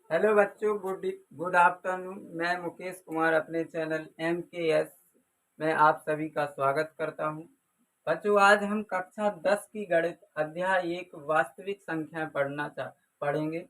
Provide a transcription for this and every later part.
Hello बच्चों, good afternoon. मैं मुकेश कुमार अपने चैनल MKS में आप सभी का स्वागत करता हूं। बच्चों, आज हम कक्षा 10 की गणित अध्याय 1 वास्तविक संख्याएं पढ़ेंगे।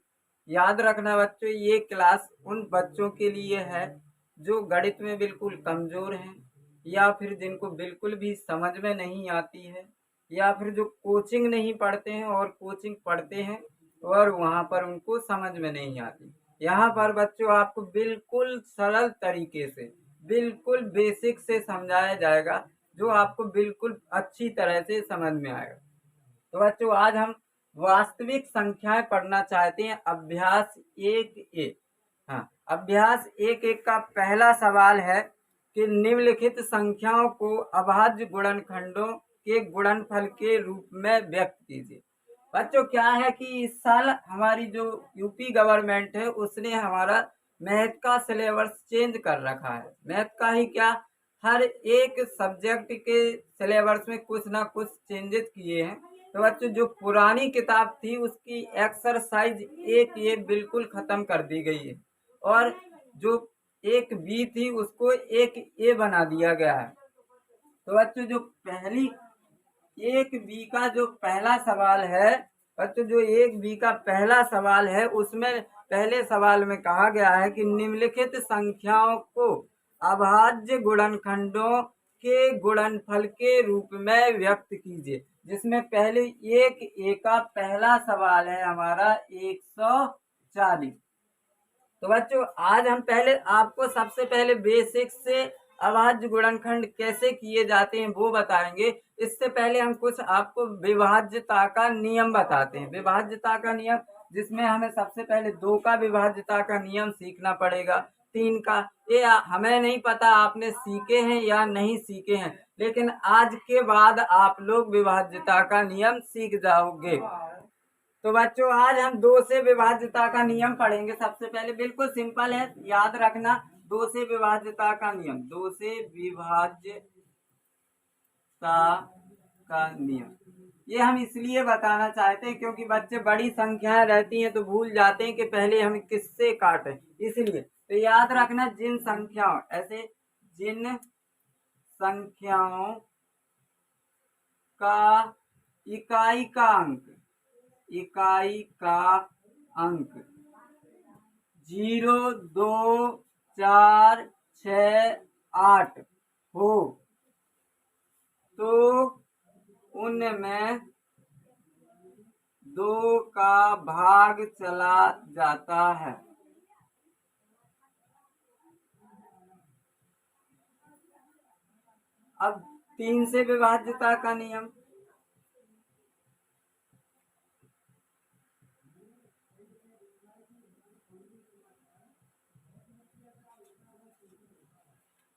याद रखना बच्चों, ये क्लास उन बच्चों के लिए है जो गणित में बिल्कुल कमजोर हैं, या फिर जिनको बिल्कुल भी समझ में नहीं आती है, या फिर जो कोचिंग नहीं पढ़ते हैं और कोचिंग पढ़ते हैं और वहाँ पर उनको समझ में नहीं आती। यहाँ पर बच्चों आपको बिल्कुल सरल तरीके से, बिल्कुल बेसिक से समझाया जाएगा, जो आपको बिल्कुल अच्छी तरह से समझ में आएगा। तो बच्चों, आज हम वास्तविक संख्याएं पढ़ना चाहते हैं। अभ्यास 1A। हाँ, अभ्यास 1A का पहला सवाल है कि निम्नलिखित संख्याओं को अभाज्य गुणनखंडों के गुणनफल के रूप में व्यक्त कीजिए। बच्चों, क्या है कि इस साल हमारी जो यूपी गवर्नमेंट है उसने हमारा मैथ का सिलेबस चेंज कर रखा है। मैथ का ही क्या, हर एक सब्जेक्ट के सिलेबस में कुछ ना कुछ चेंजेस किए हैं। तो बच्चों, जो पुरानी किताब थी उसकी एक्सरसाइज 1A बिल्कुल खत्म कर दी गई है, और जो 1B थी उसको 1A बना दिया गया है। तो बच्चों, जो पहली 1B का जो पहला सवाल है, बच्चों जो 1B का पहला सवाल है उसमें पहले सवाल में कहा गया है कि निम्नलिखित संख्याओं को अभाज्य गुणनखंडों के गुणनफल के रूप में व्यक्त कीजिए। जिसमें पहले 1A का पहला सवाल है हमारा 140। तो बच्चों, आज हम पहले आपको सबसे पहले बेसिक से अभाज्य गुणनखंड कैसे किए जाते हैं वो बताएंगे। इससे पहले हम कुछ आपको विभाज्यता का नियम बताते हैं। विभाज्यता का नियम, जिसमें हमें सबसे पहले 2 का विभाज्यता का नियम सीखना पड़ेगा, 3 का। ये हमें नहीं पता आपने सीखे हैं या नहीं सीखे हैं, लेकिन आज के बाद आप लोग विभाज्यता का नियम सीख जाओगे। तो बच्चों, आज हम 2 से विभाज्यता का नियम पढ़ेंगे। सबसे पहले बिल्कुल सिंपल है, याद रखना। 2 से विभाज्यता का नियम, 2 से विभाज्यता का नियम, ये हम इसलिए बताना चाहते हैं क्योंकि बच्चे बड़ी संख्याएं रहती हैं तो भूल जाते हैं कि पहले हम किससे काटें, इसलिए। तो याद रखना, जिन संख्याओं का इकाई का अंक 0, 2, 4, 6, 8 हो तो उनमें 2 का भाग चला जाता है। अब 3 से विभाज्यता का नियम,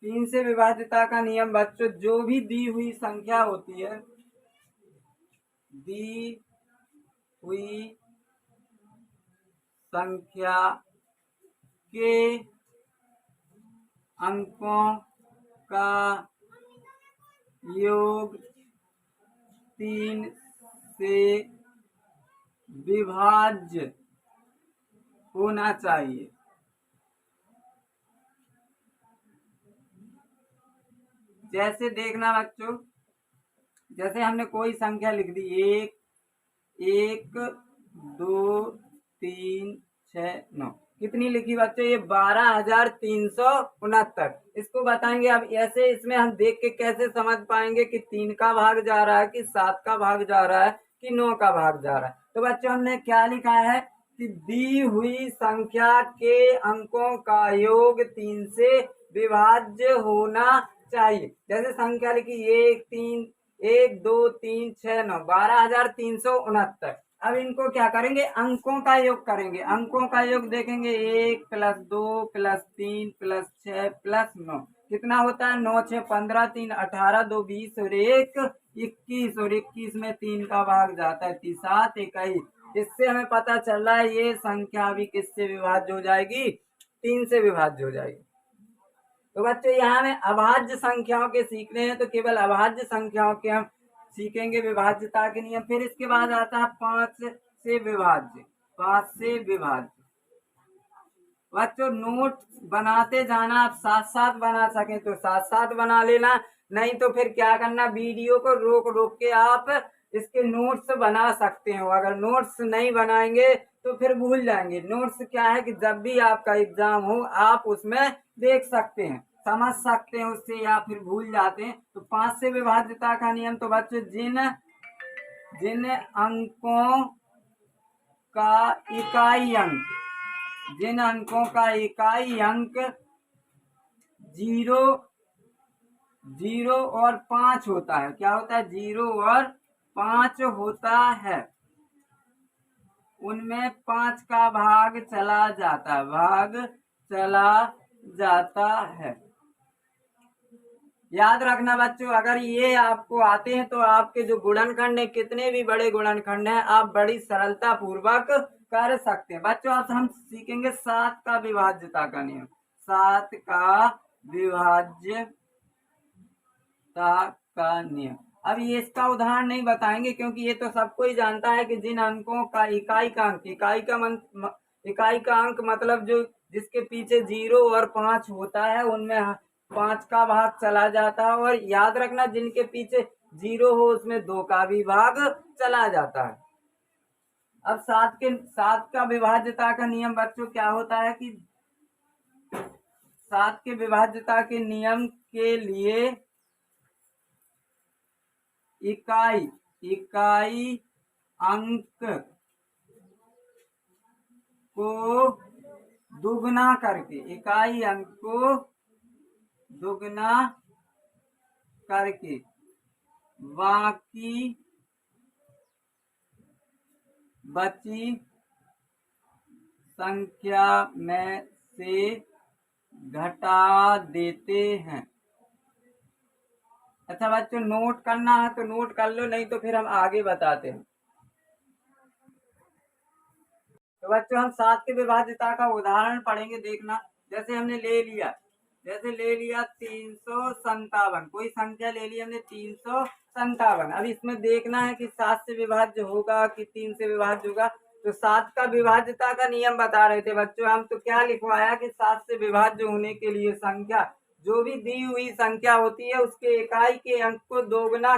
3 से विभाज्यता का नियम बच्चों, जो भी दी हुई संख्या होती है, दी हुई संख्या के अंकों का योग 3 से विभाज्य होना चाहिए। जैसे देखना बच्चों, जैसे हमने कोई संख्या लिख दी, 1, 2, 3, 6, 9, कितनी लिखी बच्चों? ये 12,369। इसको बताएंगे। अब ऐसे इसमें हम देख के कैसे समझ पाएंगे कि 3 का भाग जा रहा है, कि 7 का भाग जा रहा है, कि 9 का भाग जा रहा है? तो बच्चों, हमने क्या लिखा है कि दी हुई संख्या के अंकों का योग 3 से विभाज्य होना चाहिए। जैसे संख्या लिखी 1, 2, 3, 6, 9, 12,369। अब इनको क्या करेंगे? अंकों का योग करेंगे। अंकों का योग देखेंगे, 1 + 2 + 3 + 6 + 9 कितना होता है? 9, 6, 15, 3, 18, 2, 20 और 1, 21। और 21 में 3 का भाग जाता है, 7, 21। इससे हमें पता चल रहा है ये संख्या अभी किससे विभाज्य हो जाएगी? 3 से विभाज्य हो जाएगी। तो बच्चों, यहाँ में अभाज्य संख्याओं के सीखने हैं तो केवल अभाज्य संख्याओं के हम सीखेंगे विभाज्यता के नियम। फिर इसके बाद आता है 5 से विभाज्य। 5 से विभाज्य, बच्चों नोट बनाते जाना, आप साथ साथ बना सके तो साथ साथ बना लेना, नहीं तो फिर क्या करना, वीडियो को रोक रोक के आप इसके नोट्स बना सकते हो। अगर नोट्स नहीं बनाएंगे तो फिर भूल जाएंगे। नोट्स क्या है कि जब भी आपका एग्जाम हो आप उसमें देख सकते हैं, समझ सकते हैं उससे, या फिर भूल जाते हैं। तो 5 से विभाज्यता का नियम, तो बच्चों जिन जिन अंकों का इकाई अंक, जिन अंकों का इकाई अंक 0, 0 और 5 होता है, क्या होता है, 0 और 5 होता है, उनमें 5 का भाग चला जाता है, भाग चला जाता है। याद रखना बच्चों, अगर ये आपको आते हैं तो आपके जो गुणनखंड है, कितने भी बड़े गुणनखंड हैं, आप बड़ी सरलता पूर्वक कर सकते हैं। बच्चों आज हम सीखेंगे 7 का विभाज्यता का नियम, 7 का विभाज्यता का नियम। अब ये इसका उदाहरण नहीं बताएंगे क्योंकि ये तो सबको ही जानता है कि जिन अंकों का इकाई का अंक, इकाई का अंक मतलब जो जिसके पीछे 0 और 5 होता है, उनमें 5 का भाग चला जाता है। और याद रखना जिनके पीछे 0 हो उसमें 2 का भी भाग चला जाता है। अब 7 का विभाज्यता का नियम बच्चों क्या होता है कि 7 के विभाज्यता के नियम के लिए इकाई अंक को दुगना करके, इकाई अंक को दुगना करके बाकी बची संख्या में से घटा देते हैं। अच्छा बच्चों नोट करना है तो नोट कर लो, नहीं तो फिर हम आगे बताते हैं। तो बच्चों हम 7 के विभाज्यता का उदाहरण पढ़ेंगे, देखना। जैसे हमने ले लिया 357, कोई संख्या ले ली हमने 357। अब इसमें देखना है कि 7 से विभाज्य होगा कि 3 से विभाज्य होगा। तो 7 का विभाज्यता का नियम बता रहे थे बच्चों हम, तो क्या लिखवाया कि 7 से विभाज्य होने के लिए संख्या, जो भी दी हुई संख्या होती है उसके इकाई के अंक को दोगुना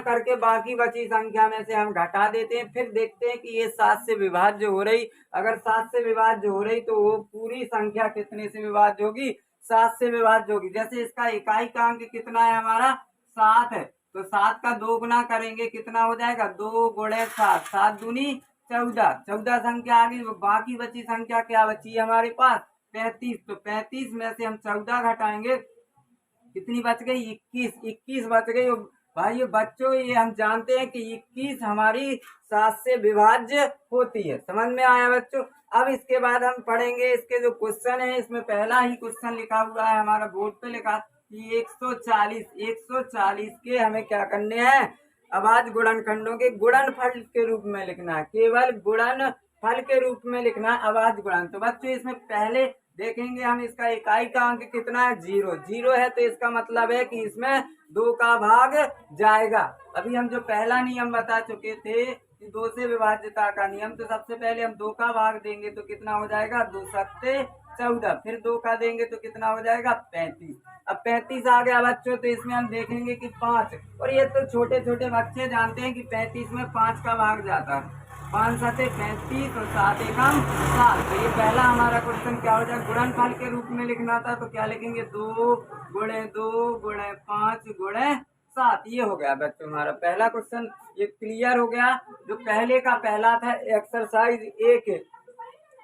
करके बाकी बची संख्या में से हम घटा देते हैं। फिर देखते हैं कि ये 7 से विभाज्य हो रही। अगर 7 से विभाज्य हो रही तो वो पूरी संख्या कितने से विभाज्य होगी, 7 से विभाज्य होगी। जैसे इसका इकाई का अंक कितना है हमारा, 7 है, तो 7 का दोगुना करेंगे कितना हो जाएगा, 2 गुणे 7, 7 दूनी 14, 14 संख्या आ गई। बाकी बची संख्या क्या बची है हमारे पास, 35। तो 35 में से हम 14 घटाएंगे, कितनी बच गई, 21 बच गई। भाई बच्चों ये हम जानते हैं कि 21 हमारी 7 से विभाज्य होती है। समझ में आया बच्चों। अब इसके बाद हम पढ़ेंगे इसके जो क्वेश्चन है, इसमें पहला ही क्वेश्चन लिखा हुआ है हमारा बोर्ड पे लिखा कि 140 के हमें क्या करने हैं, अभाज्य गुणनखंडों के गुणनफल के रूप में लिखना है, केवल गुणनफल के रूप में लिखना है अभाज्य गुणन। तो बच्चों इसमें पहले देखेंगे हम, इसका इकाई का अंक कितना है, 0 है, तो इसका मतलब है कि इसमें 2 का भाग जाएगा। अभी हम जो पहला नियम बता चुके थे कि 2 से विभाज्यता का नियम, तो सबसे पहले हम 2 का भाग देंगे तो कितना हो जाएगा, 2 सत्ते 14, फिर 2 का देंगे तो कितना हो जाएगा, 35। अब 35 आ गया बच्चों, तो इसमें हम देखेंगे कि 5, और ये तो छोटे छोटे बच्चे जानते हैं कि 35 में 5 का भाग जाता है, 5 सत्ते 35 और 7 एकम 7। तो ये पहला हमारा क्वेश्चन क्या हो जाएगा, गुणनफल के रूप में लिखना था, तो क्या लिखेंगे, 2 गुणे 2 गुणे 5 गुणे 7। ये हो गया बच्चों हमारा पहला क्वेश्चन, ये क्लियर हो गया। जो पहले का पहला था एक्सरसाइज 1।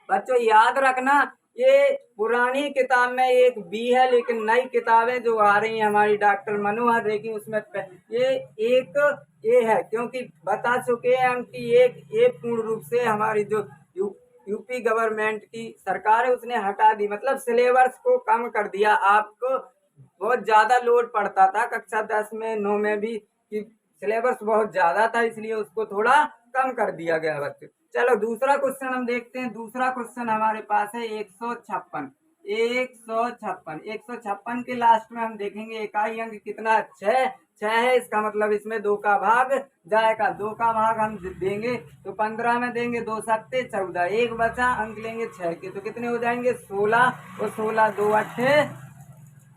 बच्चों याद रखना ये पुरानी किताब में एक बी है, लेकिन नई किताबें जो आ रही हैं हमारी डॉक्टर मनोहर रेखी, उसमें ये एक ए है, क्योंकि बता चुके हैं हम कि एक ए पूर्ण रूप से हमारी जो यूपी गवर्नमेंट की सरकार है उसने हटा दी, मतलब सिलेबस को कम कर दिया। आपको बहुत ज्यादा लोड पड़ता था कक्षा 10 में 9 में भी कि सिलेबस बहुत ज्यादा था, इसलिए उसको थोड़ा कम कर दिया गया बच्चे। चलो दूसरा क्वेश्चन हम देखते हैं। दूसरा क्वेश्चन हमारे पास है 156। 156 के लास्ट में हम देखेंगे इकाई अंक कितना है, 6। 6 है, इसका मतलब इसमें 2 का भाग जाएगा। 2 का भाग हम देंगे तो 15 में देंगे, 2 सत्ते 14, एक बचा, अंक लेंगे 6 के, तो कितने हो जाएंगे 16, और 16 2 अट्ठे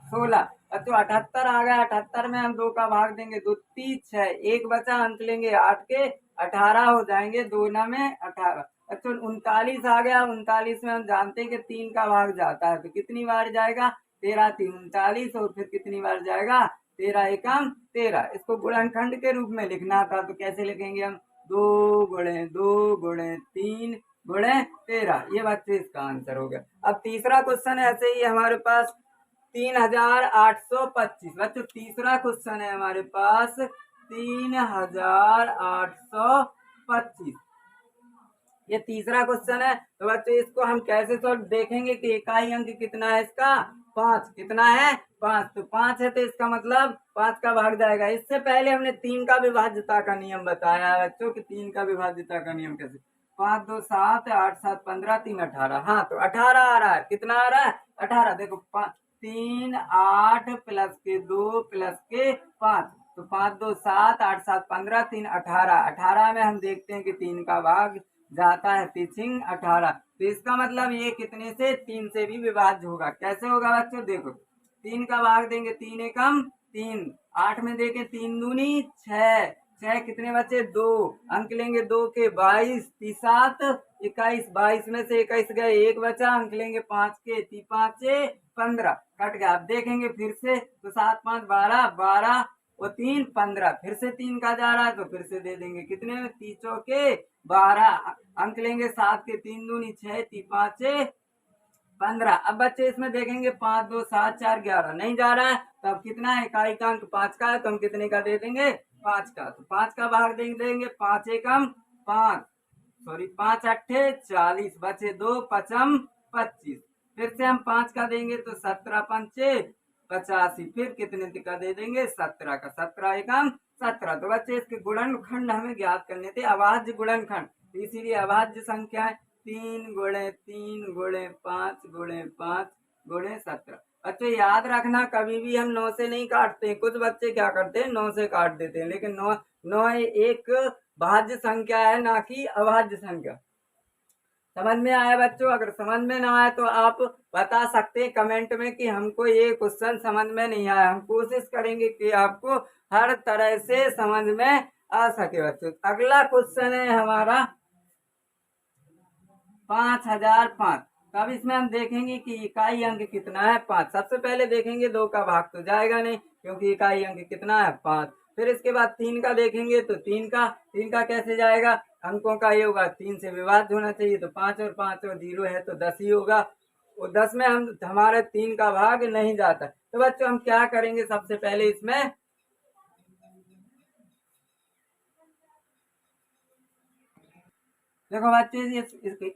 16। अच्छा 78 आ गया, 78 में हम 2 का भाग देंगे, 2 3 6, एक बचा, अंक लेंगे 8 के, 18 हो जाएंगे, 2 ना में 18। अच्छा 39 आ गया, 39 में हम जानते हैं कि 3 का भाग जाता है, तो कितनी बार जाएगा, 13 3 39, और फिर कितनी बार जाएगा, 13 एकम 13। इसको गुणनखंड के रूप में लिखना था, तो कैसे लिखेंगे हम, 2 गुणे 2 गुणे 3 गुणे 13। ये बच्चे इसका आंसर हो गया। अब तीसरा क्वेश्चन ऐसे ही हमारे पास 3825। बच्चों तीसरा क्वेश्चन है हमारे पास 3825। ये तीसरा क्वेश्चन है, तो बच्चों इसको हम कैसे सॉल्व देखेंगे कि इकाई अंक कितना है इसका, 5। कितना है, 5। तो 5 है, तो इसका मतलब 5 का भाग जाएगा। इससे पहले हमने 3 का विभाज्यता का नियम बताया है बच्चों कि 3 का विभाज्यता का नियम कैसे, 5 2 7, 8 7 15, 3 18। हाँ तो 18 आ रहा है, कितना आ रहा है 18। देखो 3 8 प्लस के 2 प्लस के 5, तो 5 2 7, 8 7 15, 3 18। 18 में हम देखते हैं कि 3 का भाग जाता है, पिचिंग 18। तो इसका मतलब ये कितने से, 3 से भी विभाज्य होगा। कैसे होगा बच्चों, देखो 3 का भाग देंगे, 3 एकम 3, 8 में देखें 3 दूनी 6, 6 कितने बचे 2, अंक लेंगे 2 के 22, 3 7 21, 22 में से 21 गए, एक बचा, अंक लेंगे 5 के, 3 5 15, कट गया। अब देखेंगे फिर से, तो 7 5 12, 12 और 3 15, फिर से 3 का जा रहा है, तो फिर से दे देंगे, कितने में 3 चौके 12, अंक लेंगे 7 के, 3 दूनी 6, 3 5 15। अब बच्चे इसमें देखेंगे 5 2 7 4 11, नहीं जा रहा है, तो अब कितना है, इकाई का अंक 5 का है, तो हम कितने का दे देंगे, 5 का। तो 5 का भाग देंगे, 5 एकम 5, सॉरी 5 अट्ठे 40, बचे 2 पचम 25। फिर से हम 5 का देंगे, तो 17 पंचे 85, फिर कितने का दे देंगे, 17 का, 17 एकम 17। तो बच्चे इसके गुणनखंड हमें ज्ञात करने थे, अभाज्य गुणनखंड, तो इसीलिए अभाज्य संख्या है 3 गुणे 3 गुणे 5 गुणे 5 गुणे 17। बच्चे याद रखना, कभी भी हम 9 से नहीं काटते हैं। कुछ बच्चे क्या करते हैं, 9 से काट देते हैं, लेकिन 9 एक भाज्य संख्या है, ना कि अभाज्य संख्या। समझ में आया बच्चों? अगर समझ में ना आए तो आप बता सकते हैं कमेंट में कि हमको ये क्वेश्चन समझ में नहीं आया। हम कोशिश करेंगे कि आपको हर तरह से समझ में आ सके बच्चों। अगला क्वेश्चन है हमारा 5005। तब इसमें हम देखेंगे कि इकाई अंक कितना है, 5। सबसे पहले देखेंगे 2 का भाग तो जाएगा नहीं, क्योंकि इकाई अंक कितना है, 5। फिर इसके बाद 3 का देखेंगे, तो 3 का कैसे जाएगा, अंकों का ये होगा, 3 से विभाज्य होना चाहिए, तो 5 और 5 और 0 है, तो 10 ही होगा। और 10 में हम हमारे 3 का भाग नहीं जाता। तो बच्चों हम क्या करेंगे, सबसे पहले इसमें देखो बच्चे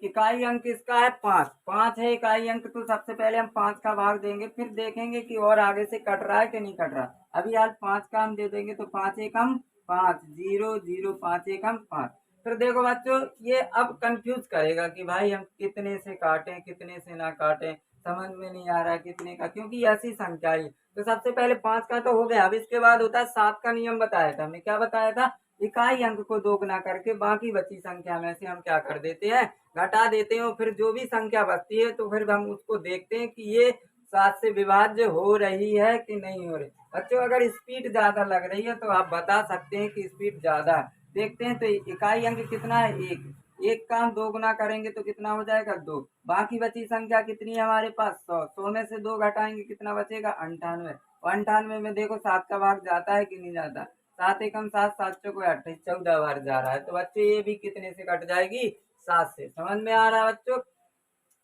इकाई अंक इसका है 5। 5 है इकाई अंक, तो सबसे पहले हम 5 का भाग देंगे, फिर देखेंगे कि और आगे से कट रहा है कि नहीं कट रहा। अभी आज 5 का हम दे देंगे, तो 5 एकम 5 0 0 5 एकम 5। फिर देखो बच्चों ये अब कंफ्यूज करेगा कि भाई हम कितने से काटें कितने से ना काटें, समझ में नहीं आ रहा है कितने का, क्योंकि ऐसी संख्या है। तो सबसे पहले 5 का तो हो गया। अब इसके बाद होता है 7 का नियम, बताया था हमने, क्या बताया था, इकाई अंक को दोगुना करके बाकी बची संख्या में से हम क्या कर देते हैं, घटा देते हैं। फिर जो भी संख्या बचती है तो फिर हम उसको देखते हैं कि ये 7 से विभाज्य हो रही है कि नहीं हो रही। बच्चों अगर स्पीड ज्यादा लग रही है तो आप बता सकते हैं कि स्पीड ज्यादा है। देखते हैं, तो इकाई अंक कितना है, 1। 1 का हम 2 गुना करेंगे तो कितना हो जाएगा, 2। बाकी बची संख्या कितनी है हमारे पास, 100। 100 में से 2 घटाएंगे, कितना बचेगा, 98। 98 में देखो 7 का भाग जाता है कि नहीं जाता, 7 एकम 7, 7 चौको 28, 14 बार जा रहा है। तो बच्चे ये भी कितने से कट जाएगी, 7 से। समझ में आ रहा है बच्चों?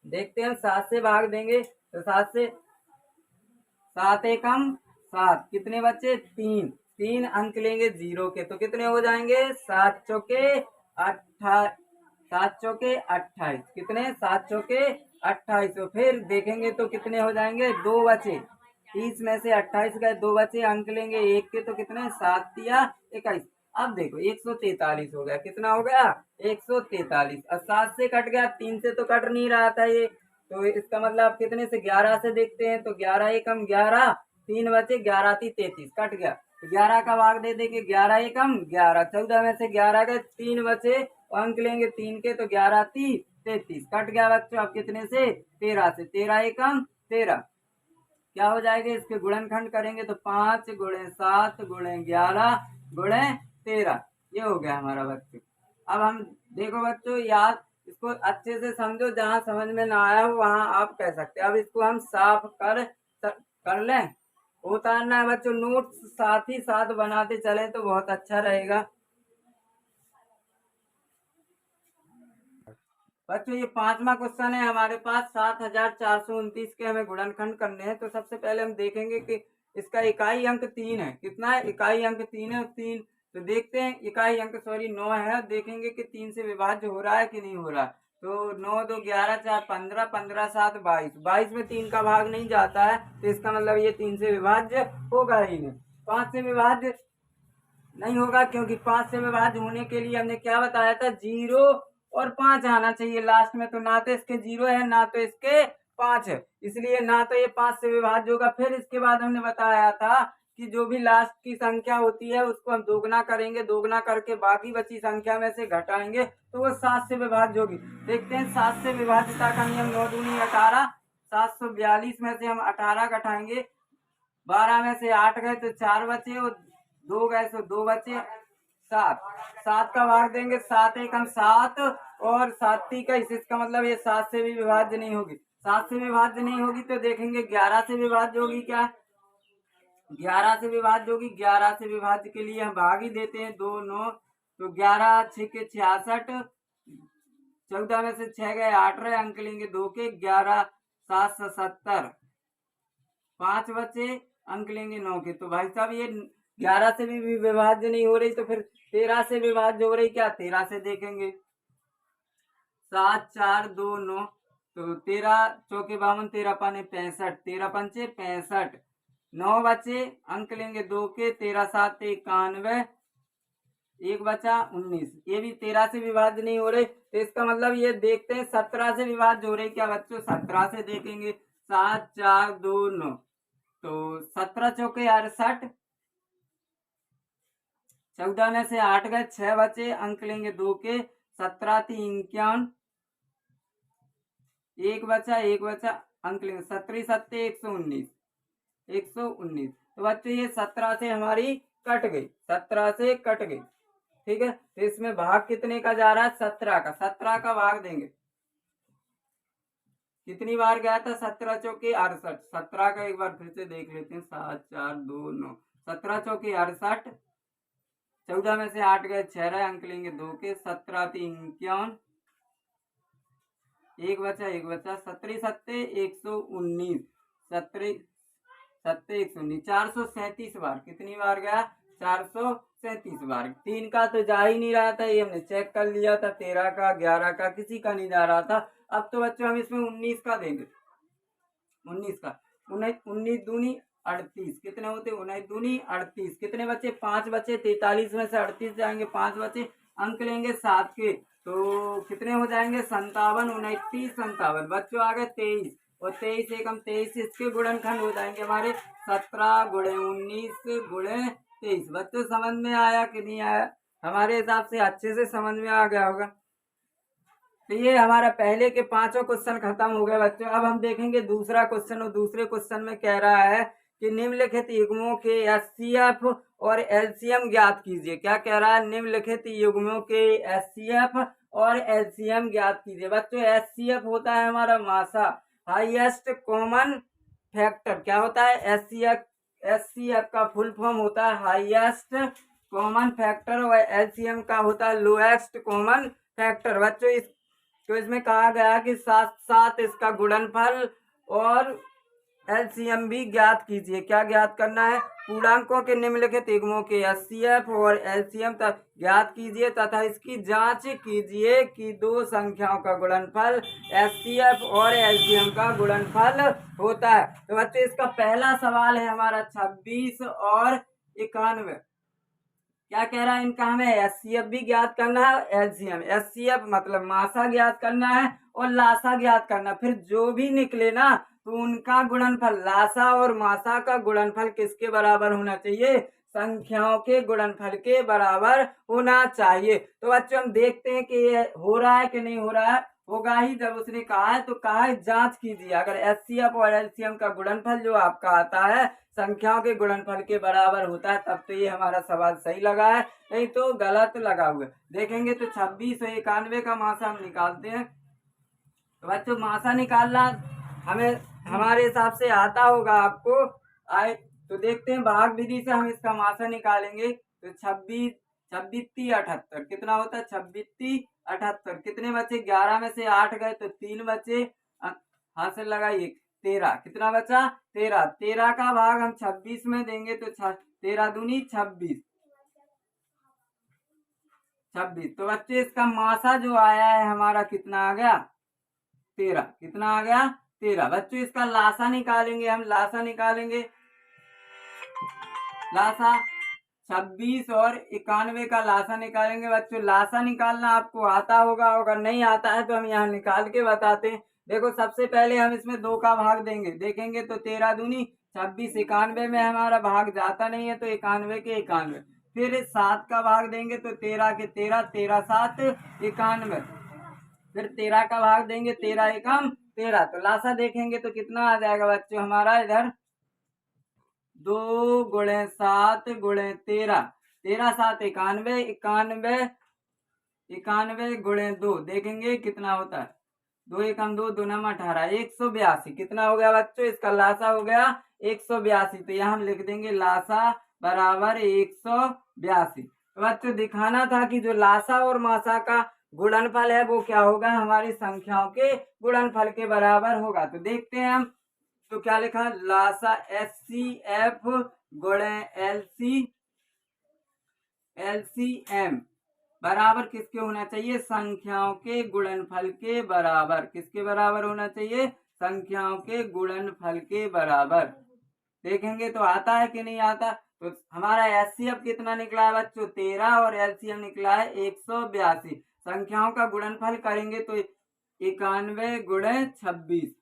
देखते हैं, 7 से भाग देंगे, तो 7 से 7 एकम 7, कितने बच्चे, 3। 3 अंक लेंगे 0 के, तो कितने हो जाएंगे, 7 चौके 28, 7 चौके 28, कितने, 7 चौके 28। तो फिर देखेंगे तो कितने हो जाएंगे, 2 बचे, 30 में से 28 गए, 2 बचे, अंक लेंगे 1 के, तो कितने, 7 या 21। अब देखो 143 हो गया, कितना हो गया, 143। और 7 से कट गया, 3 से तो कट नहीं रहा था ये, तो इसका मतलब आप कितने से 11 से देखते हैं, तो 11 एकम 11, 3 बचे, 11 × 33 कट गया, 11 का भाग दे देंगे, 11 एकम 11, 14 में से 11 गए, 3 बचे, अंक लेंगे 3 के, तो 11 × 33 कट गया बच्चों। अब कितने से 13 से, 13 एकम 13, क्या हो जाएगा, इसके गुणनखंड करेंगे तो 5 × 7 × 11 × 13, ये हो गया हमारा बच्चों। अब हम देखो बच्चों, याद इसको अच्छे से समझो, जहां समझ में ना आया हो वहां आप कह सकते हैं। अब इसको हम साफ कर लें, उतारना है बच्चों, नोट साथ ही साथ बनाते चले तो बहुत अच्छा रहेगा बच्चों। ये 5वां क्वेश्चन है हमारे पास, 7429 के हमें गुणनखंड करने हैं। तो सबसे पहले हम देखेंगे कि इसका इकाई अंक 3 है, कितना है, इकाई अंक 3 है, 3 तो देखते हैं, इकाई अंक 9 है, देखेंगे कि 3 से विभाज्य हो रहा है कि नहीं हो रहा। तो 9 2 11 4 15, 15 7 22, 22 में 3 का भाग नहीं जाता है, तो इसका मतलब ये 3 से विभाज्य होगा ही नहीं। 5 से विभाज्य नहीं होगा, क्योंकि 5 से विभाज्य होने के लिए हमने क्या बताया था, 0 और 5 आना चाहिए लास्ट में। तो ना तो इसके 0 है, ना तो इसके 5 है, इसलिए ना तो ये 5 से विभाज्य होगा। फिर इसके बाद हमने बताया था कि जो भी लास्ट की संख्या होती है उसको हम दोगुना करेंगे, दोगुना करके बाकी बची संख्या में से घटाएंगे तो वो 7 से विभाज्य होगी। देखते हैं 7 से विभाज्यता का नियम, 9 दूनी 18, 742 में से हम 18 घटाएंगे, 12 में से 8 गए तो 4 बचे, और 2 गए तो 2 बचे, 7, 7 का भाग देंगे, 7 एकम 7 और 7 21, इसका मतलब ये 7 से भी विभाज्य नहीं होगी। 7 से विभाज्य नहीं होगी तो देखेंगे 11 से विभाज्य होगी क्या, 11 से विभाज्य होगी। 11 से विभाज्य के लिए हम भाग ही देते हैं, 2 9, तो 11 6 के 66, 14 में से 6 गए 8 रहे, अंक लेंगे 2 के, 11 7 70, 5 बचे, अंक लेंगे 9 के। तो भाई साहब ये 11 से भी विभाज्य नहीं हो रही, तो फिर 13 से विभाज्य हो रही क्या, 13 से देखेंगे, 7 4 2 9, तो 13 चौके 52, 13 पाने 65, 13 पंचे 65, 9 बचे, अंक लेंगे 2 के, 13 7 91, 1 बचा 19, ये भी 13 से विभाज्य नहीं हो रही। तो इसका मतलब ये देखते हैं 17 से विभाज्य हो रही क्या बच्चों, 17 से देखेंगे, 7 4 2 9, तो 17 चौके 68, 14 में से 8 गए, 6 बचे, अंक लेंगे 2 के, 17 3 51, 1 बचा, 1 बचा, अंक लेंगे 17 7 119, 119। तो बच्चों ये 17 से हमारी कट गई, 17 से कट गई, ठीक है। तो इसमें भाग कितने का जा रहा है, 17 का, 17 का भाग देंगे, कितनी बार गया था, 17 चौके 68, 17 का एक बार फिर से देख लेते हैं, 7 4 2 9, 17 चौके 68, 14 में से 8 गए 6 रहे, अंक लेंगे 2 के, 17 3 51, 1 बचा, 1 बचा, 17 7 119, 17 7 119, 437 बार, कितनी बार गया, 437 बार। 3 का तो जा ही नहीं रहा था, ये हमने चेक कर लिया था, 13 का 11 का किसी का नहीं जा रहा था। अब तो बच्चों हम इसमें 19 का देंगे, 19 का, 19 दूनी 38, कितने होते, 19 दूनी 38, कितने बचे, 5 बचे, 43 में से 38 जाएंगे, 5 बचे, अंक लेंगे 7 के, तो कितने हो जाएंगे, 57, 29 57, बच्चों आ गए 23, और 23 एकम 23, इसके गुणनखंड हो जाएंगे हमारे 17 × 19 × 23। बच्चों समझ में आया कि नहीं आया, हमारे हिसाब से अच्छे से समझ में आ गया होगा। तो ये हमारा पहले के 5 क्वेश्चन खत्म हो गए बच्चों। अब हम देखेंगे दूसरा क्वेश्चन, और दूसरे क्वेश्चन में कह रहा है कि निम्नलिखित युग्मों के एचसीएफ और एलसीएम ज्ञात कीजिए। क्या कह रहा है, निम्नलिखित युग्मों के एचसीएफ और एलसीएम ज्ञात कीजिए। बच्चों एचसीएफ होता है हमारा मासा, हाईएस्ट कॉमन फैक्टर। क्या होता है, एचसीएफ, एचसीएफ का फुल फॉर्म होता है हाईएस्ट कॉमन फैक्टर, और एलसीएम का होता है लोएस्ट कॉमन फैक्टर। बच्चों इस तो इसमें कहा गया कि साथ साथ इसका गुणनफल और एलसीएम भी ज्ञात कीजिए। क्या ज्ञात करना है, पूर्णांकों के निम्नलिखित युग्मों के एचसीएफ और एलसीएम ज्ञात कीजिए तथा इसकी जांच कीजिए कि दो संख्याओं का गुणनफल एचसीएफ और एलसीएम का गुणनफल होता है। तो बच्चों इसका पहला सवाल है हमारा 26 और 91। क्या कह रहा है, इनका हमें एचसीएफ भी ज्ञात करना है, एलसीएम। एचसीएफ मतलब मासा ज्ञात करना है और लासा ज्ञात करना। फिर जो भी निकले ना तो उनका गुणनफल, लासा और मासा का गुणनफल किसके बराबर होना चाहिए, संख्याओं के गुणनफल के बराबर होना चाहिए। तो बच्चों हम देखते हैं कि ये हो रहा है कि नहीं हो रहा है। होगा ही, जब उसने कहा है तो कहा है जांच कीजिए। अगर एचसीएफ और एलसीएम का गुणनफल जो आपका आता है संख्याओं के गुणनफल के बराबर होता है, तब तो ये हमारा सवाल सही लगा है, नहीं तो गलत लगा हुआ है। देखेंगे तो 2691 का मासा हम निकालते हैं। तो बच्चों मासा निकालना हमें हमारे हिसाब से आता होगा आपको। आए तो देखते हैं, भाग विधि से हम इसका मासा निकालेंगे। तो 26 26 78 कितना होता है, 26 78 कितने बचे, 11 में से 8 गए तो 3 बचे। हाथ से लगाइए, 13 कितना बचा, 13। 13 का भाग हम 26 में देंगे तो 13 दूनी 26। तो बच्चे इसका मासा जो आया है हमारा कितना आ गया, 13। कितना आ गया, 13। बच्चों इसका लासा निकालेंगे, हम लासा निकालेंगे। लासा 26 और 91 का लासा निकालेंगे। बच्चों लासा निकालना आपको आता होगा, अगर नहीं आता है तो हम यहाँ निकाल के बताते हैं। देखो सबसे पहले हम इसमें 2 का भाग देंगे, देखेंगे तो 13 दूनी 26। 91 में हमारा भाग जाता नहीं है तो 91 के 91। फिर 7 का भाग देंगे तो 13 के 13, 13 7 91। फिर 13 का भाग देंगे, 13 एकम 13। तो लासा देखेंगे तो कितना आ जाएगा बच्चों हमारा, इधर 2 गुणे 7 गुणे 13, 13 7 91, 91 91 गुणे 2 देखेंगे कितना होता है, 2 एकम 2, 2 नम 18, 182। कितना हो गया बच्चों, इसका लासा हो गया 182। तो यहाँ हम लिख देंगे लासा बराबर 182। तो बच्चों दिखाना था कि जो लासा और मासा का गुणनफल है वो क्या होगा, हमारी संख्याओं के गुणनफल के बराबर होगा। तो देखते हैं हम, तो क्या लिखा, लासा एचसीएफ गुणे एलसीएम बराबर किसके होना चाहिए, संख्याओं के गुणनफल के बराबर। किसके बराबर होना चाहिए, संख्याओं के गुणनफल के बराबर। देखेंगे तो आता है कि नहीं आता। तो हमारा एचसीएफ कितना निकला है बच्चों, 13 और एलसीएम निकला है 182। संख्याओं का गुणनफल करेंगे तो 91 गुणे 26।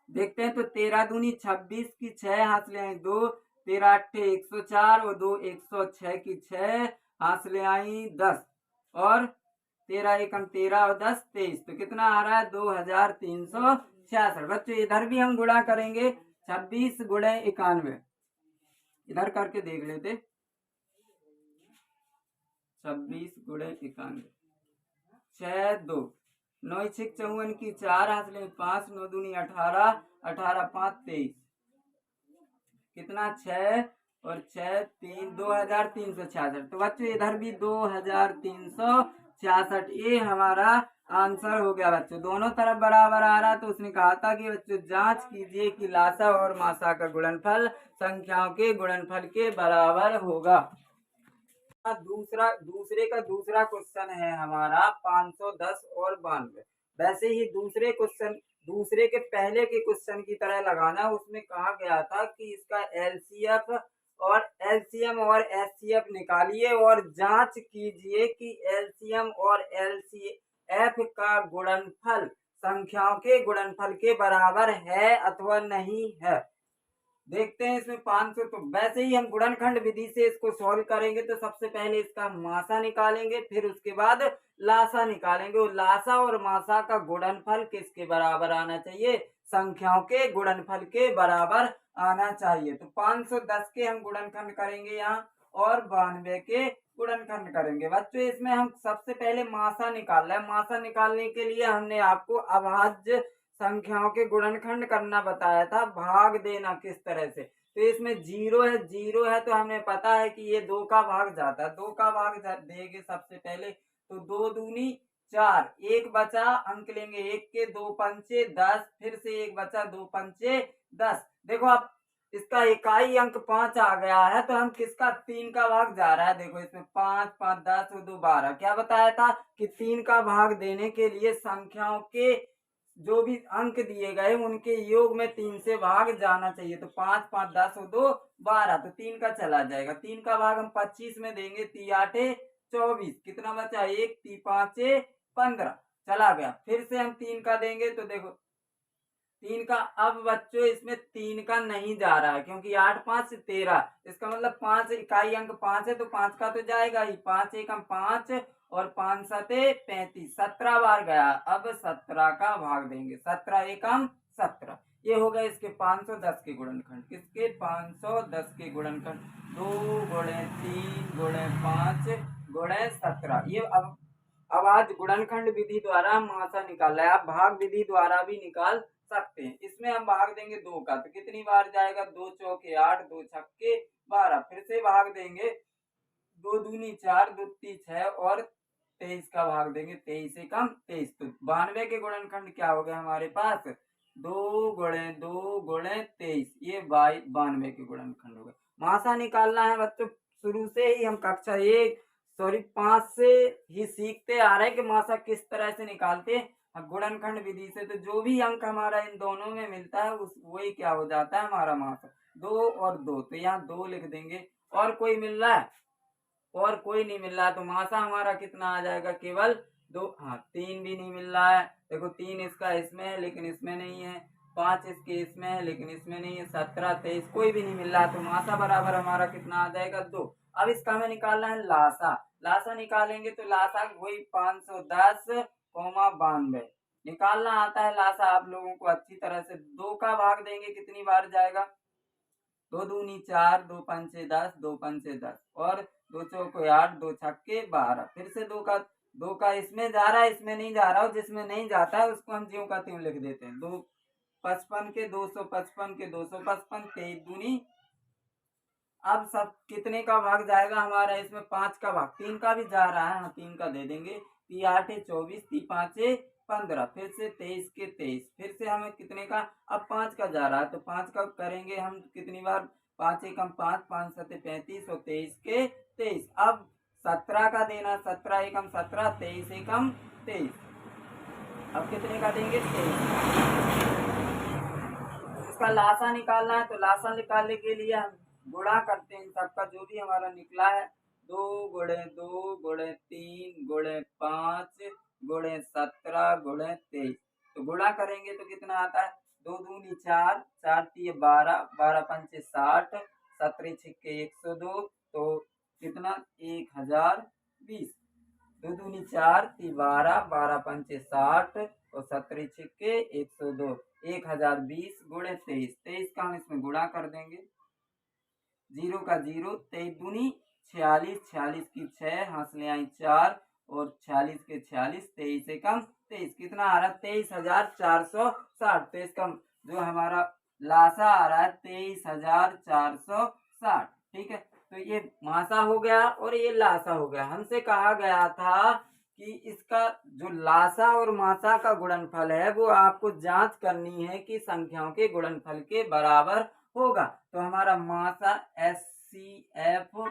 देखते हैं तो 13 दूनी 26 की 6 हाथ ले आई 2, 13 अट्ठे 104 और 2 106 की 6 हाथ ले आई 10 और 13 एकम 13 और 10 23। तो कितना आ रहा है, 2366। बच्चों इधर भी हम गुणा करेंगे, 26 गुणे 91 इधर करके देख लेते। 26 गुणे 91, 6 2 9 6 54 की 4 हाथ ले 5, 9 दूनी 18, 18 5 23। कितना, 6 और 6 3, 2366। तो बच्चों इधर भी 2366, ये हमारा आंसर हो गया। बच्चों दोनों तरफ बराबर आ रहा, तो उसने कहा था कि बच्चों जांच कीजिए कि लासा और मासा का गुणनफल संख्याओं के गुणनफल के बराबर होगा। दूसरे का दूसरा क्वेश्चन है हमारा 510 और 92। वैसे ही दूसरे क्वेश्चन दूसरे के पहले के क्वेश्चन की तरह लगाना। उसमें कहा गया था कि इसका एलसीएफ और एलसीएम और एचसीएफ निकालिए और जांच कीजिए कि एलसीएम और एलसीएफ का गुणनफल संख्याओं के गुणनफल के बराबर है अथवा नहीं है। देखते हैं इसमें 500। तो वैसे ही हम गुणनखंड विधि से इसको सॉल्व करेंगे। तो सबसे पहले इसका मासा निकालेंगे, फिर उसके बाद लासा निकालेंगे। और लासा और मासा का गुणनफल किसके बराबर आना चाहिए, संख्याओं के गुणनफल के बराबर आना चाहिए। तो 510 के हम गुणनखंड करेंगे यहाँ और 92 के गुणनखंड करेंगे। बच्चों इसमें हम सबसे पहले मासा निकाल रहे हैं। मासा निकालने के लिए हमने आपको अभाज्य संख्याओं के गुणनखंड करना बताया था, भाग देना किस तरह से। तो इसमें 0 है, 0 है तो हमें पता है कि ये 2 का भाग जाता है, 2 का भाग देंगे सबसे पहले। तो 2 दूनी 4, 1 बचा, अंक लेंगे 1 के, 2 पंचे 10, फिर से 1 बचा, 2 पंचे 10। देखो अब इसका इकाई अंक 5 आ गया है, तो हम किसका 3 का भाग जा रहा है। देखो इसमें 5 5 10 और 2 12। क्या बताया था कि 3 का भाग देने के लिए संख्याओं के जो भी अंक दिए गए उनके योग में 3 से भाग जाना चाहिए। तो 5 5 10 और 2 12, तो 3 का चला जाएगा। 3 का भाग हम 25 में देंगे, 3 8 24, कितना बचा 1, 3 5 15, चला गया। फिर से हम 3 का देंगे तो देखो 3 का, अब बच्चों इसमें 3 का नहीं जा रहा है क्योंकि 8 5 13, इसका मतलब 5 इकाई अंक 5 है तो 5 का तो जाएगा ही। 5 एकम 5 और 5 सते 35, 17 बार गया। अब 17 का भाग देंगे, 17 एकम 17। ये हो गए इसके 510 के गुणनखंड। किसके 510 के गुणनखंड, 2 गुणे 3 गुणे 5 गुणे 17। ये अब आज गुणनखंड विधि द्वारा हम मासा निकाल रहे हैं। आप भाग विधि द्वारा भी निकाल सकते हैं। इसमें हम भाग देंगे 2 का, तो कितनी बार जाएगा, 2 चौके 8, 2 छक्के 12। फिर से भाग देंगे, 2 दूनी 4, 2 तीन 6 और 23 का भाग देंगे, 23 से कम 23। तो 92 के गुणनखंड क्या हो गया हमारे पास, 2 गुणे 2 गुणे 23, ये 92 के गुणनखंड हो गए। मासा निकालना है बच्चों, शुरू से ही हम कक्षा 5 से ही सीखते आ रहे हैं कि मासा किस तरह से निकालते हैं गुणनखंड विधि से। तो जो भी अंक हमारा इन दोनों में मिलता है उस वही क्या हो जाता है हमारा मासा। 2 और 2, तो यहाँ 2 लिख देंगे। और कोई मिल रहा है, और कोई नहीं मिल रहा है, तो मासा हमारा कितना आ जाएगा, केवल 2। हाँ, 3 भी नहीं मिल रहा है, देखो 3 इसका इसमें है लेकिन इसमें नहीं है, 5 इसके इसमें है लेकिन इसमें नहीं है, 17 23 कोई भी नहीं मिल रहा है, तो मासा बराबर हमारा कितना आ जाएगा, 2। अब इसका हमें निकालना है लासा। लासा निकालेंगे तो लासा वही 510 92 निकालना आता है लासा आप लोगों को अच्छी तरह से। 2 का भाग देंगे, कितनी बार जाएगा, 2 दूनी 4, 2 पंचे 10, 2 पंचे 10 और 2 चौके 8, 2 छक्के 12। फिर से 2 का इसमें जा रहा है, इसमें नहीं जा रहा है, जिसमें नहीं जाता है उसको हम ज्यों का त्यों लिख देते हैं। 2 55 के 255 के 255, 23 दूनी। अब सब कितने का भाग जाएगा हमारा, इसमें 5 का भाग, 3 का भी जा रहा है, हाँ 3 का दे देंगे। 3 8 24, 3 5 15, फिर से 23 के 23, फिर से हमें कितने का, अब 5 का जा रहा है तो 5 का करेंगे हम कितनी बार, 5 एकम 5, 5 सते 35 और 23 के 23। अब 17 का देना, 17 एकम 17, 23 एकम 23। अब कितने का देंगे, 23। इसका लासा निकालना है, तो लासा निकालने के लिए हम गुणा करते हैं सबका, जो भी हमारा निकला है, 2 गुणे 2 गुणे 3 गुणे 5 गुणे 17 गुणे 23। तो गुणा करेंगे तो कितना आता है, 2 दूनी 4, 4 तीय 12, 12 पंचे 60, 17 छिक्के 102, तो कितना 1020। 2 दूनी 4, 3 12, 12 पंचे 60 और 17 छिक्के 102, 1020 गुणे 23। 23 का हम इसमें गुणा कर देंगे, 0 का 0, 23 दूनी 46, 46 की 6, हासिल आई 4 और 46 के 46, 23 से कम 23, कितना आ रहा है 23,460। तो इसका जो हमारा लासा आ रहा है 23,460। ठीक है, तो ये मासा हो गया और ये लासा हो गया। हमसे कहा गया था कि इसका जो लासा और मासा का गुणनफल है वो आपको जांच करनी है कि संख्याओं के गुणनफल के बराबर होगा। तो हमारा मासा SCF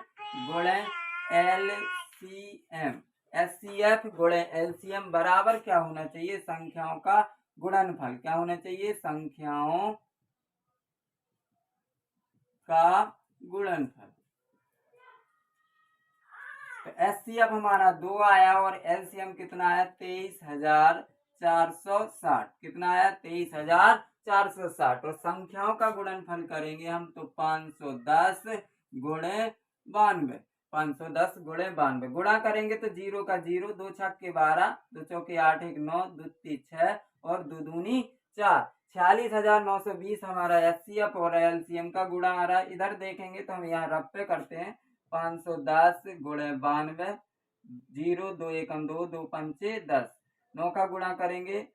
गुणे LCM, SCF गुणे LCM बराबर क्या होना चाहिए, संख्याओं का गुणनफल क्या होना चाहिए, संख्याओं का गुणनफल। तो SCF हमारा 2 आया और LCM कितना आया, 23,460। कितना आया, 23,460। और संख्याओं का गुणनफल करेंगे हम तो 510 गुणे 92, 510 गुणे 92 गुणा करेंगे तो 0 का 0, 2 छक्के 12, 2 चौके 8, 1 9, 2 तीन 6 और 2 दूनी 4, 46,920 हमारा SCF और LCM का गुणा आ रहा है। इधर देखेंगे तो हम यहाँ रफ पे करते हैं, 510 गुणे 92, 0 2 एकम 2, 2 पंचे 10, 9 का गुणा करेंगे,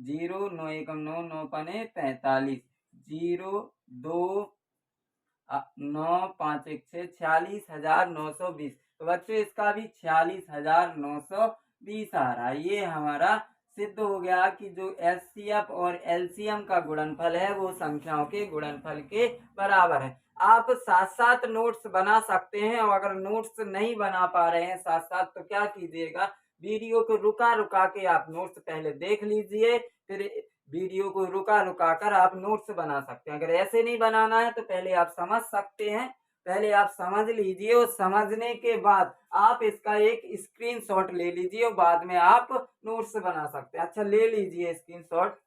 0 9 एकम 9, 9 पने 45, 0 2 9 5 1 6, 46,920। तो बच्चों इसका भी 46,920 आ रहा है। ये हमारा सिद्ध हो गया कि जो SCF और LCM का गुणनफल है वो संख्याओं के गुणनफल के बराबर है। आप साथ साथ नोट्स बना सकते हैं, और अगर नोट्स नहीं बना पा रहे हैं साथ साथ तो क्या कीजिएगा, वीडियो को रुका रुका के आप नोट्स पहले देख लीजिए, फिर वीडियो को रुका रुका कर आप नोट्स बना सकते हैं। अगर ऐसे नहीं बनाना है तो पहले आप समझ सकते हैं, पहले आप समझ लीजिए और समझने के बाद आप इसका एक स्क्रीनशॉट ले लीजिए और बाद में आप नोट्स बना सकते हैं। अच्छा, ले लीजिए स्क्रीनशॉट।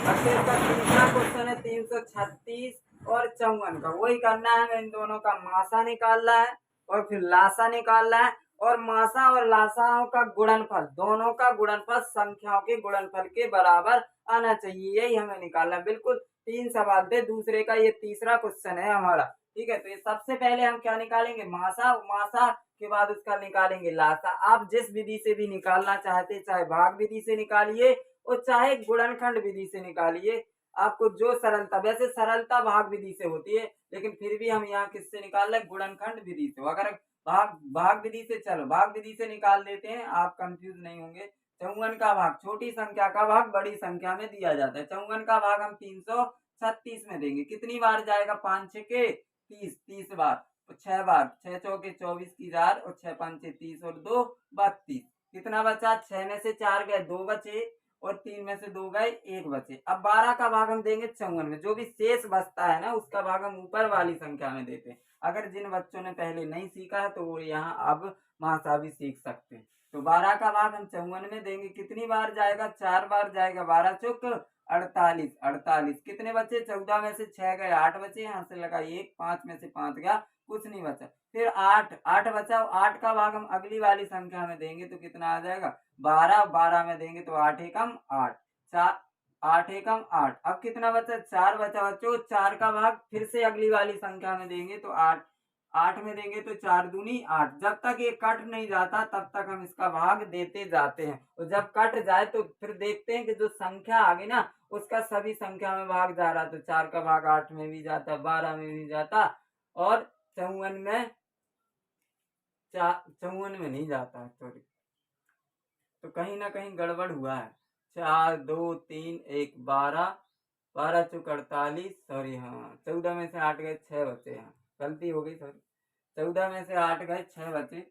अच्छा, इसका तीसरा क्वेश्चन है 336 और 54 का। वही करना है, हमें इन दोनों का मासा निकालना है और फिर लासा निकालना है, और मासा और लासाओं का गुणनफल, दोनों का गुणनफल संख्याओं के गुणनफल के बराबर आना चाहिए, यही हमें निकालना है। बिल्कुल 3 सवाल थे, दूसरे का ये तीसरा क्वेश्चन है हमारा। ठीक है, तो ये सबसे पहले हम क्या निकालेंगे, मासा, मासा के बाद उसका निकालेंगे लासा। आप जिस विधि से भी निकालना चाहते, चाहे भाग विधि से निकालिए और चाहे गुणनखंड विधि से निकालिए, आपको जो सरलता, वैसे सरलता भाग विधि से होती है, लेकिन फिर भी हम यहाँ किससे निकाल रहे हैं, गुणनखंड विधि से। अगर भाग विधि से, चलो भाग विधि से निकाल देते हैं, आप कंफ्यूज नहीं होंगे। 54 का भाग, छोटी संख्या का भाग बड़ी संख्या में दिया जाता है। 54 का भाग हम 336 में देंगे। कितनी बार जाएगा, 5 6 के 30, 30 बार, 6 बार, 6 चौके 24 की 4 और 6 पंचे 30 और 2 32। कितना बचा, 6 में से 4 गए, 2 बचे, और 3 में से 2 गए, 1 बचे। अब 12 का भाग हम देंगे 54 में। जो भी शेष बचता है ना, उसका भाग हम ऊपर वाली संख्या में देते हैं। अगर जिन बच्चों ने पहले नहीं सीखा है तो वो यहाँ अब मासा भी सीख सकते हैं। तो 12 का भाग हम 54 में देंगे। कितनी बार जाएगा, 4 बार जाएगा। 12 चौक 48, 48। कितने बचे, 14 में से 6 गए, 8 बचे, यहाँ से लगा 1, 5 में से 5 गया, कुछ नहीं बचा। फिर 8, 8 बचा, 8 का भाग हम अगली वाली संख्या में देंगे तो कितना आ जाएगा, 12, 12 में देंगे तो 8 एकम 8, 4, 8 एकम 8। अब कितना बचा, 4 बचा बच्चों। 4 का भाग फिर से अगली वाली संख्या में देंगे तो 8, 8 में देंगे तो 4 दूनी 8। जब तक ये कट नहीं जाता तब तक हम इसका भाग देते जाते हैं, और जब कट जाए तो फिर देखते हैं कि जो संख्या आ गई ना, उसका सभी संख्या में भाग जा रहा। तो 4 का भाग 8 में भी जाता, 12 में भी जाता, और 54 में, 54 में नहीं जाता है, सॉरी। तो कहीं ना कहीं गड़बड़ हुआ है। 4 2 3 1 12, 12 चौक 48, सॉरी, हाँ 14 में से 8 गए, 6 बचे, यहाँ गलती हो गई, सॉरी। 14 में से 8 गए, 6 बचे।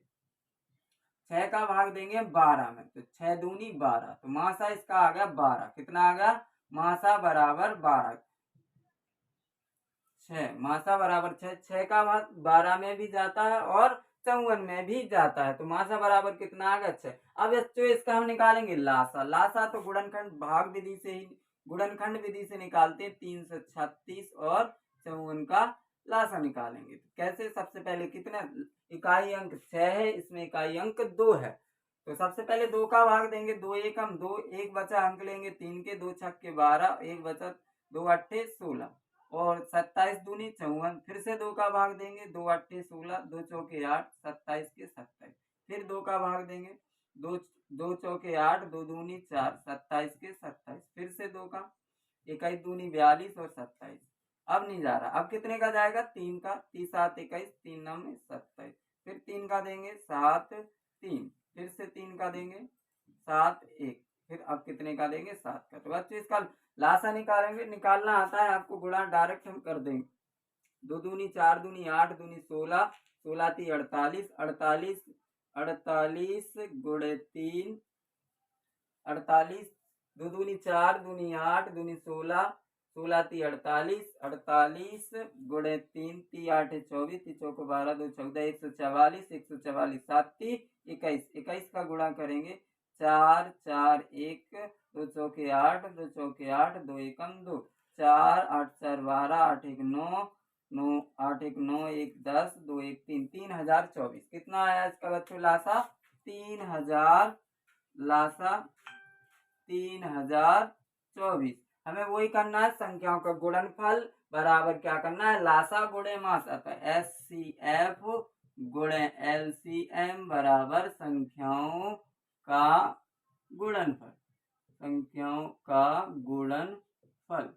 6 का भाग देंगे 12 में, तो 6 दूनी 12, तो मासा इसका आ गया 12। कितना आ गया, मासा बराबर 12। 6, मासा बराबर 6। 6 का भाग 12 में भी जाता है और 54 में भी जाता है, तो मासा बराबर कितना आ गया, 6। अब इसका हम निकालेंगे लासा। लासा तो गुणनखंड भाग विधि से ही, गुणनखंड विधि से निकालते हैं। 336 और 54 का लासा निकालेंगे। तो कैसे, सबसे पहले कितना, इकाई अंक 6 है, इसमें इकाई अंक 2 है, तो सबसे पहले 2 का भाग देंगे। 2 एकम 2, 1 बचा, अंक लेंगे 3 के, 2 छक के 12, 1 बचा, 2 अट्ठे 16, और 27 दूनी 54। फिर से 2 का भाग देंगे, 2 अट्ठे 16, 2 चौके 8, 27 के 27। फिर 2 का भाग देंगे, 2 चौके 8, 2 दूनी 4, 27 के 27। फिर से 2 का, 21 दूनी 42 और 27। अब नहीं जा रहा, अब कितने का जाएगा, 3 का, 30 7 21, 3 9 में 27। फिर 3 का देंगे 7 3, फिर से 3 का देंगे 7 1, फिर अब कितने का देंगे, 7 का। तो बच्चों इसका लासा निकालेंगे, निकालना आता है आपको, गुणा डायरेक्ट हम कर देंगे। 2 दूनी 4 दूनी 8 दूनी 16, 16 ती 48, 48, 48 गुणे 3, 48, 2 दूनी 4 दूनी 8 दूनी 16, 16 ती 48, 48 गुणे 3, ती 8 24, ती चौको 12, 2 14, 144, 144 7 ती 21, 21 का गुणा करेंगे। 4 4 1, 2 चौके 8, 2 चौके 8, 2 एकम 2, 4 8 4 12, 8 1 9, 9 8 1 9, 1 10, 2 1 3, 3024। कितना आया इसका बच्चों लासा, 3000, लासा 3024। हमें वही करना है, संख्याओं का गुणनफल बराबर क्या करना है, लासा गुणे मासा। तो SCF गुणे LCM बराबर संख्याओं का गुणनफल, संख्याओं का गुणनफल।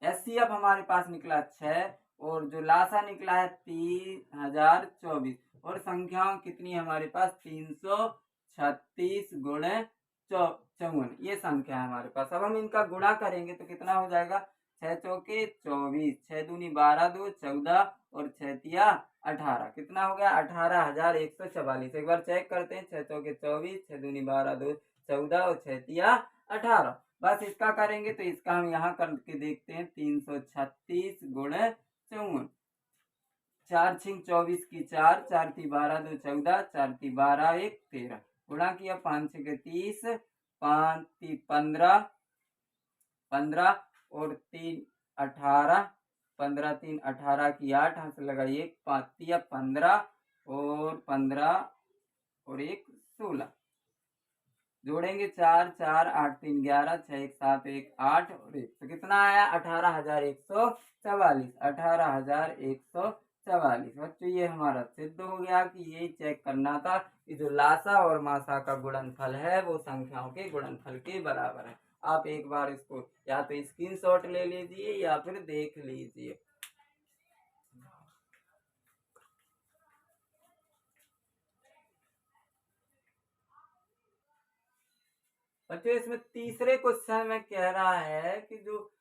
SCF हमारे पास निकला 6 और जो लासा निकला है 3024, और संख्याओं कितनी हमारे पास, 336 गुणे 54, ये संख्या है हमारे पास। अब हम इनका गुणा करेंगे तो कितना हो जाएगा, 6 चौके 24, 6 दूनी 12, 2 14, और 6 18, कितना हो गया 18,144। एक बार चेक करते हैं, 6 चौके 24, 6 दूनी 12, 2 14 और 6 18। बस इसका करेंगे तो इसका हम यहाँ करके देखते हैं, 336 गुणे 54, 4 छिंग 24 की 4, 4 ती 12, 2 14, 4 ती 12, 1 13, गुणा किया 5 छिंग 30, 5 ती 15, 15 और 3 18, 15 3 18 की 8, हाथ लगाइए 5 तिया 15 और 15 और 1 16, जोड़ेंगे 4 4 8 3 11, 6 1 7 1 8 और 1, तो कितना आया 18,144, 18,144। बच्चों ये हमारा सिद्ध हो गया कि ये चेक करना था कि जो लासा और मासा का गुणनफल है वो संख्याओं के गुणनफल के बराबर है। आप एक बार इसको या तो स्क्रीनशॉट ले लीजिए या फिर देख लीजिए। बच्चों इसमें तीसरे क्वेश्चन में कह रहा है कि जो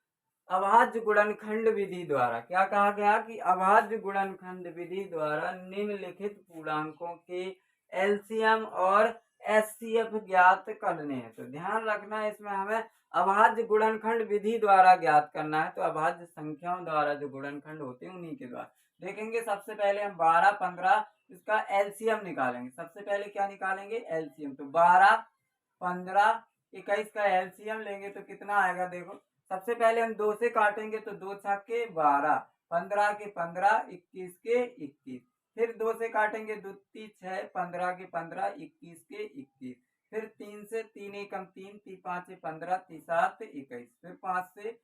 अभाज्य गुणनखंड विधि द्वारा, क्या कहा गया कि अभाज्य गुणनखंड विधि द्वारा निम्नलिखित पूर्णांकों के एलसीएम और एचसीएफ ज्ञात करने हैं। तो ध्यान रखना है, इसमें हमें अभाज्य गुणनखंड विधि द्वारा ज्ञात करना है। तो अभाज्य संख्याओं द्वारा जो गुणनखंड होते हैं उन्हीं के द्वारा देखेंगे। सबसे पहले हम 12 15 इसका एलसीएम निकालेंगे। सबसे पहले क्या निकालेंगे, एलसीएम। तो 12 15 21 का एलसीएम लेंगे तो कितना आएगा, देखो सबसे पहले हम 2 से काटेंगे तो 2 छक्के 12, 15 के 15, 21 के 21, फिर 2 से काटेंगे 2 ती 6, 15 के 15, 21 के 21, फिर 3 से 3 एकम 3, ती 5 15, ती 7 21, फिर 5 से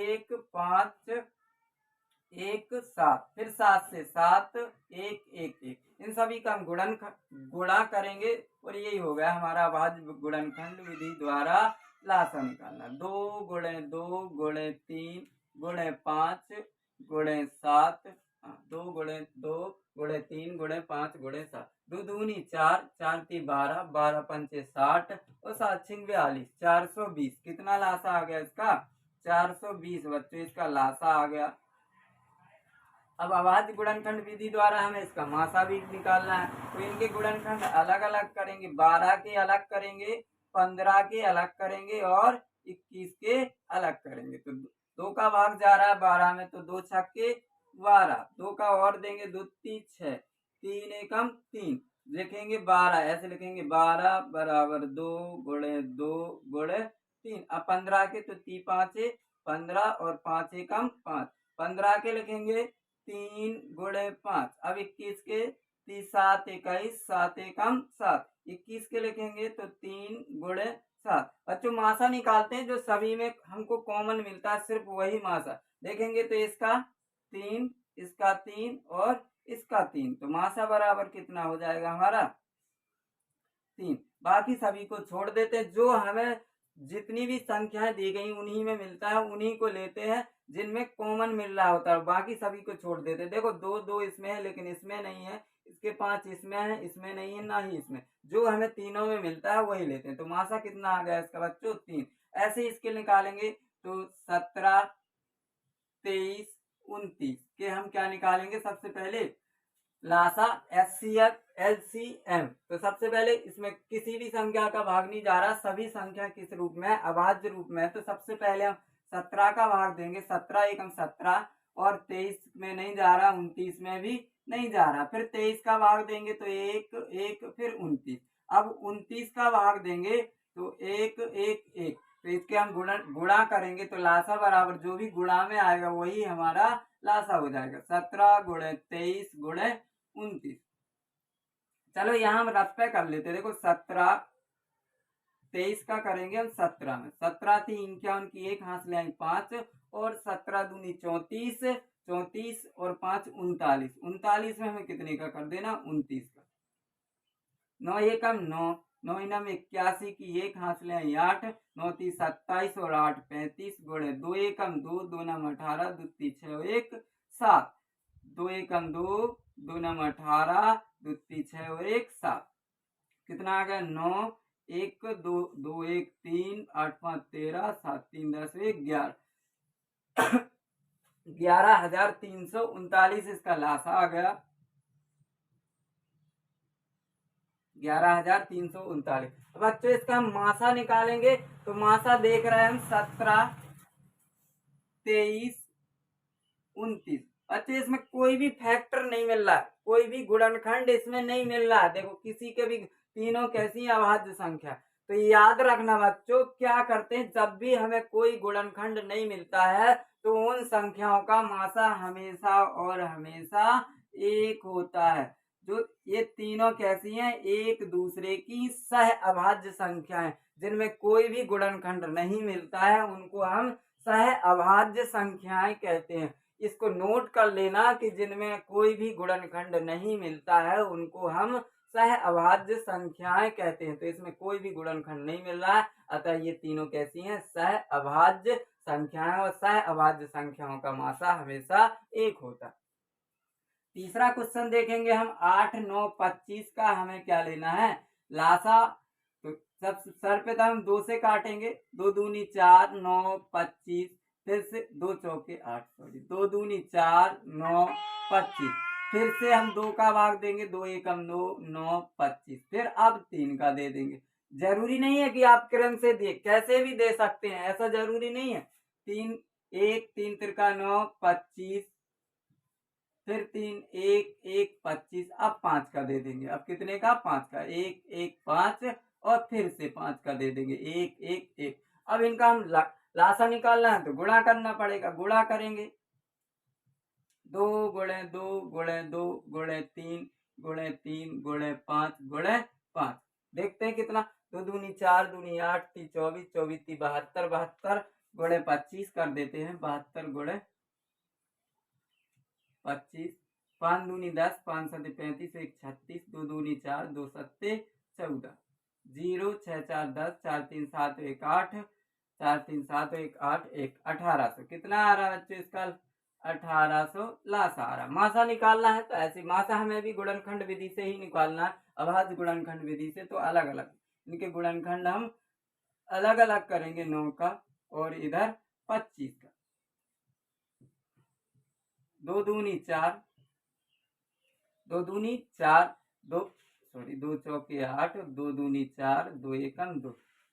1 5 1 7, फिर 7 से 7 1 1 1, इन सभी का हम गुणा करेंगे और यही हो गया हमारा अभाज्य गुणनखंड विधि द्वारा लासा निकालना। 2 गुणे 2 गुणे 3 गुणे 5 गुणे 7, 2 गुणे 2 गुणे 3 गुणे 5 गुणे 7, 2 दूनी 4, 4 ती 12, 12 पंचे 60 और 7 छिंग 42, 420। कितना लासा आ गया इसका, 420। बच्चों इसका लासा आ गया। अब अभाज्य गुणनखंड विधि द्वारा हमें इसका मासा भी निकालना है। तो इनके गुणनखंड अलग अलग करेंगे, 12 के अलग करेंगे, 15 के अलग करेंगे और 21 के अलग करेंगे। तो 2 का भाग जा रहा है 12 में, तो 2 छक्के 12, 2 का और देंगे 2 ती 6, 3 एकम 3, लिखेंगे 12, ऐसे लिखेंगे 12 बराबर 2 गुणे 2 गुणे 3। अब 15 के तो ती 5 15 और 5 एकम 5, 15 के लिखेंगे 3 गुणे 5। अब 21 के 7 21, 7 एकम 7, 21 के लिखेंगे तो 3 गुणे 7। बच्चों मासा निकालते हैं, जो सभी में हमको कॉमन मिलता है सिर्फ वही मासा देखेंगे। तो इसका 3, इसका 3 और इसका 3, तो मासा बराबर कितना हो जाएगा हमारा 3। बाकी सभी को छोड़ देते हैं, जो हमें जितनी भी संख्याएं दी गई उन्हीं में मिलता है उन्हीं को लेते हैं जिनमें कॉमन मिल रहा होता है, बाकी सभी को छोड़ देते हैं। देखो 2 2 इसमें है लेकिन इसमें नहीं है, इसके 5 इसमें है, इसमें नहीं है, ना ही इसमें, जो हमें तीनों में मिलता है वही लेते हैं। तो मासा कितना आ गया इसका बच्चों 3। ऐसे इसके निकालेंगे तो 17 23 29 के हम क्या निकालेंगे, सबसे पहले लासा एचसीएफ एलसीएम। तो सबसे पहले इसमें किसी भी संख्या का भाग नहीं जा रहा, सभी संख्या किस रूप में, अभाज्य रूप में। तो सबसे पहले हम 17 का भाग देंगे, 17 एकम 17 और 23 में नहीं जा रहा, 29 में भी नहीं जा रहा। फिर 23 का भाग देंगे तो 1 1, फिर 29। अब 29 का भाग देंगे तो 1 1 1, तो इसके हम गुणा करेंगे तो लासा बराबर जो भी गुणा में आएगा वही हमारा लासा हो जाएगा, 17 गुणे 23 गुणे 29। चलो यहाँ हम रफ पे कर लेते, देखो 17 23 का करेंगे हम 17 में, 17 थी इनका उनकी 1 हाथ ले आई 5 और 17 दूनी 34, 34 और 5 39, 39 में हमें कितने का कर देना 29 का। 9 एकम 9, 9 इनम 81 की 1 हाथ ले आई 8, 9 ती 27 और 8 35 गुणे 2 एकम 2, 2 नम 18, 2 ती 6 1 7, 2 एकम 2, 2 नम 18, 2 ती 6 और 1 7, कितना आ गया 9 1 2 2 1 3 8 5 13 7 3 10 1 11। 11,339 इसका लासा आ गया। 11,339। बच्चों इसका हम मासा निकालेंगे तो मासा देख रहे हैं हम 17, 23, 29। बच्चों इसमें कोई भी फैक्टर नहीं मिल रहा है, कोई भी गुणनखंड इसमें नहीं मिल रहा है। देखो किसी के भी तीनों कैसी अभाज्य संख्या। तो याद रखना बच्चों, क्या करते हैं जब भी हमें कोई गुणनखंड नहीं मिलता है तो उन संख्याओं का मासा हमेशा और हमेशा एक होता है। जो ये तीनों कैसी हैं, एक दूसरे की सह अभाज्य संख्याएं, जिनमें कोई भी गुणनखंड नहीं मिलता है उनको हम सह अभाज्य संख्याएं कहते हैं। इसको नोट कर लेना कि जिनमें कोई भी गुणनखंड नहीं मिलता है उनको हम सह अभाज्य संख्याएं कहते हैं। तो इसमें कोई भी गुणनखंड नहीं मिल रहा है, अतः ये तीनों कैसी हैं, सह अभाज्य संख्याएं, और सह अभाज्य संख्याओं का मासा हमेशा एक होता है। तीसरा क्वेश्चन देखेंगे हम 8, 9, 25 का हमें क्या लेना है, लासा। तो सब सर्वप्रथम हम 2 से काटेंगे, 2 दूनी 4, 9, 25, फिर से 2 चौके 8, सॉरी 2 दूनी 4, 9, 25, फिर से हम 2 का भाग देंगे, 2 एकम 2, 9, 25, फिर अब 3 का दे देंगे। जरूरी नहीं है कि आप क्रम से दे, कैसे भी दे सकते हैं, ऐसा जरूरी नहीं है। 3, 1, 3 तिरका 9, 25, फिर 3, 1, 1, 25, अब 5 का दे देंगे। अब कितने का, 5 का, 1, 1, 5, और फिर से 5 का दे देंगे, 1, 1, 1। अब इनका हम लासा निकालना है तो गुणा करना पड़ेगा, गुणा करेंगे, 2 गुणे 2 गुणे 2 गुणे 3 गुणे 3 गुणे 5 गुणे 5। देखते हैं कितना, 2 दूनी 4, दूनी 8, 24, 24, 72, 72 गुणे 25 कर देते हैं, 72 गुणे 25, 5 दूनी 10, 5 सत्ते 35, 1 36, 2 दूनी 4, 2 सत्ते 14, 0, 6 4 10, 4 3 7 1 8, 4 3 7 1 8 1, 1800। कितना आ रहा है बच्चों इसका, 1800 लासा आ रहा। मासा निकालना है तो ऐसे मासा हमें भी गुणनखंड विधि से ही निकालना है, अभाज्य गुणनखंड विधि से। तो अलग अलग इनके गुणनखंड हम अलग अलग करेंगे, 9 का और इधर 25 का। 2 दूनी 4, 2 दूनी 4, 2 चौके 8, 2 दूनी 4, 2 एकम 2,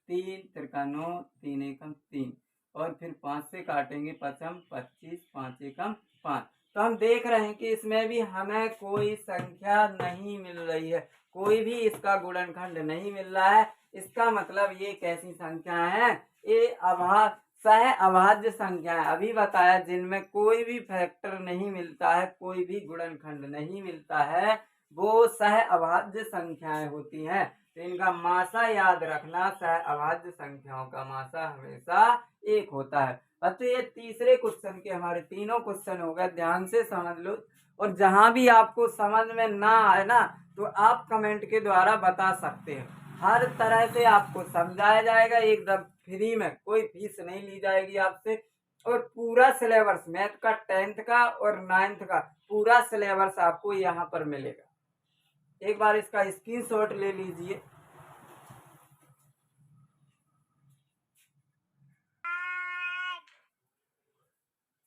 3 तिरका 9, 3 एकम 3, और फिर 5 से काटेंगे, पचम 25, 5 एकम 5। तो हम देख रहे हैं कि इसमें भी हमें कोई संख्या नहीं मिल रही है, कोई भी इसका गुणनखंड नहीं मिल रहा है। इसका मतलब ये कैसी संख्या है, ये सह अभाज्य संख्या है। अभी बताया जिनमें कोई भी फैक्टर नहीं मिलता है, कोई भी गुणनखंड नहीं मिलता है, वो सह अभाज्य संख्याएं होती हैं। तो इनका मासा याद रखना, सह अभाज्य संख्याओं का मासा हमेशा एक होता है। बच्चों ये तीसरे क्वेश्चन के हमारे तीनों क्वेश्चन हो गए, ध्यान से समझ लो। और जहां भी आपको समझ में ना आए ना तो आप कमेंट के द्वारा बता सकते हैं, हर तरह से आपको समझाया जाएगा, एकदम फ्री में, कोई फीस नहीं ली जाएगी आपसे। और पूरा सिलेबस मैथ का 10th का और 9th का पूरा सिलेबस आपको यहाँ पर मिलेगा। एक बार इसका स्क्रीनशॉट ले लीजिए।